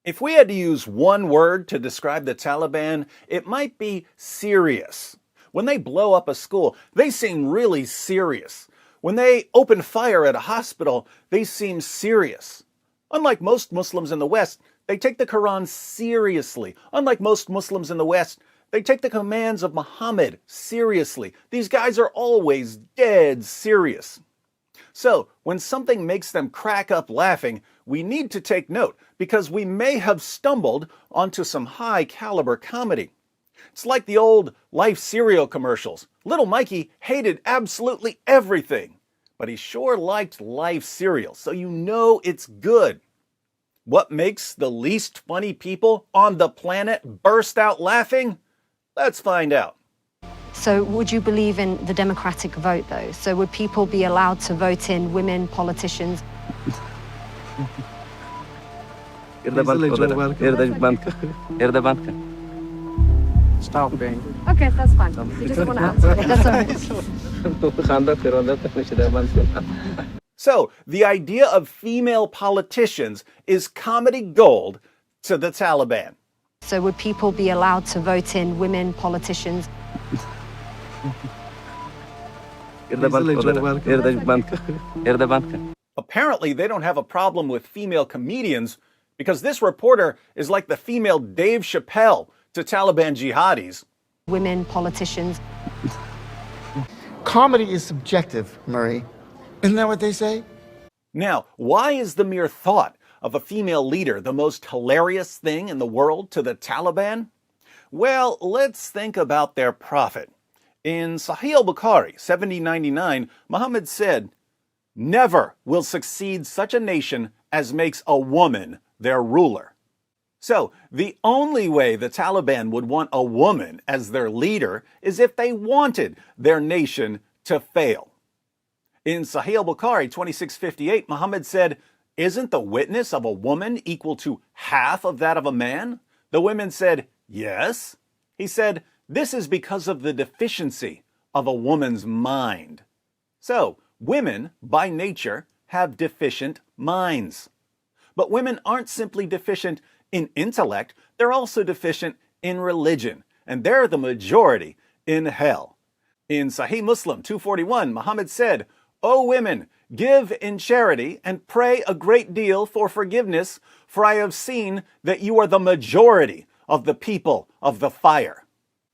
If we had to use one word to describe the Taliban, it might be serious. When they blow up a school, they seem really serious. When they open fire at a hospital, they seem serious. Unlike most Muslims in the West, they take the Quran seriously. Unlike most Muslims in the West, they take the commands of Muhammad seriously. These guys are always dead serious. So, when something makes them crack up laughing, we need to take note because we may have stumbled onto some high-caliber comedy. It's like the old Life cereal commercials. Little Mikey hated absolutely everything, but he sure liked Life cereal, so you know it's good. What makes the least funny people on the planet burst out laughing? Let's find out. So would you believe in the democratic vote, though? So would people be allowed to vote in women politicians? Stop paying. Okay, that's fine. We just want to answer it. That's all right. So, the idea of female politicians is comedy gold to the Taliban. So would people be allowed to vote in women politicians? Apparently, they don't have a problem with female comedians because this reporter is like the female Dave Chappelle to Taliban jihadis. Women politicians. Comedy is subjective, Murray. Isn't that what they say? Now, why is the mere thought of a female leader the most hilarious thing in the world to the Taliban? Well, let's think about their prophet. In Sahih al-Bukhari, 7099, Muhammad said, "Never will succeed such a nation as makes a woman their ruler." So, the only way the Taliban would want a woman as their leader is if they wanted their nation to fail. In Sahih al-Bukhari 2658, Muhammad said, "Isn't the witness of a woman equal to half of that of a man?" The women said, "Yes." He said, "This is because of the deficiency of a woman's mind." So, women, by nature, have deficient minds. But women aren't simply deficient in intellect, they're also deficient in religion, and they're the majority in hell. In Sahih Muslim 241, Muhammad said, "O women, give in charity and pray a great deal for forgiveness, for I have seen that you are the majority of the people of the fire."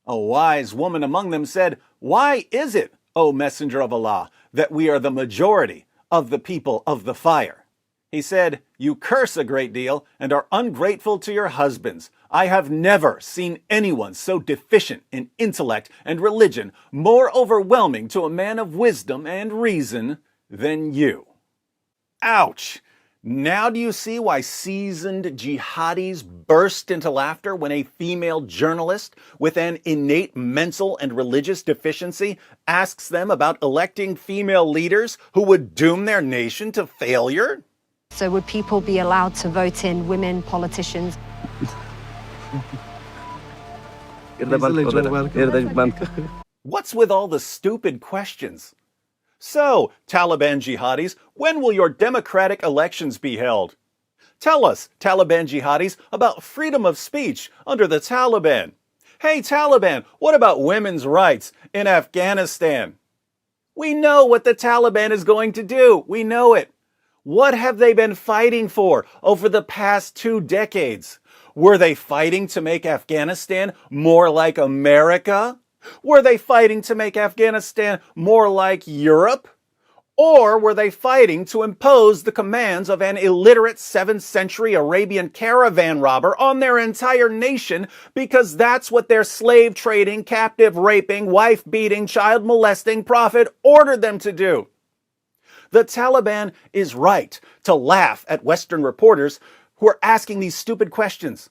A wise woman among them said, "Why is it, O Messenger of Allah, that we are the majority of the people of the fire?" He said, "You curse a great deal and are ungrateful to your husbands. I have never seen anyone so deficient in intellect and religion, more overwhelming to a man of wisdom and reason than you." Ouch! Now do you see why seasoned jihadis burst into laughter when a female journalist with an innate mental and religious deficiency asks them about electing female leaders who would doom their nation to failure? So would people be allowed to vote in women politicians? What's with all the stupid questions? So, Taliban jihadis, when will your democratic elections be held? Tell us, Taliban jihadis, about freedom of speech under the Taliban. Hey, Taliban, what about women's rights in Afghanistan? We know what the Taliban is going to do. We know it. What have they been fighting for over the past 2 decades? Were they fighting to make Afghanistan more like America? Were they fighting to make Afghanistan more like Europe? Or were they fighting to impose the commands of an illiterate 7th century Arabian caravan robber on their entire nation because that's what their slave trading, captive raping, wife beating, child molesting prophet ordered them to do? The Taliban is right to laugh at Western reporters who are asking these stupid questions.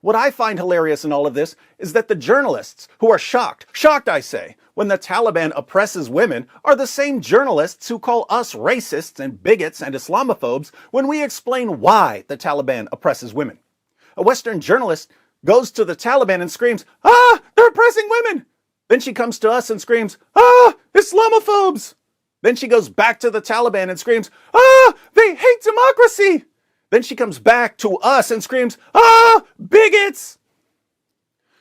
What I find hilarious in all of this is that the journalists who are shocked I say, when the Taliban oppresses women are the same journalists who call us racists and bigots and Islamophobes when we explain why the Taliban oppresses women. A Western journalist goes to the Taliban and screams, "Ah, they're oppressing women!" Then she comes to us and screams, "Ah, Islamophobes!" Then she goes back to the Taliban and screams, "Ah, they hate democracy!" Then she comes back to us and screams, "Ah, bigots!"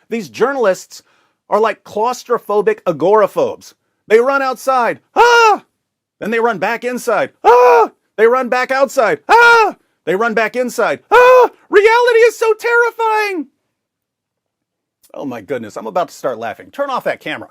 These journalists are like claustrophobic agoraphobes. They run outside, ah! Then they run back inside, ah! They run back outside, ah! They run back inside, ah! Reality is so terrifying! Oh my goodness, I'm about to start laughing. Turn off that camera.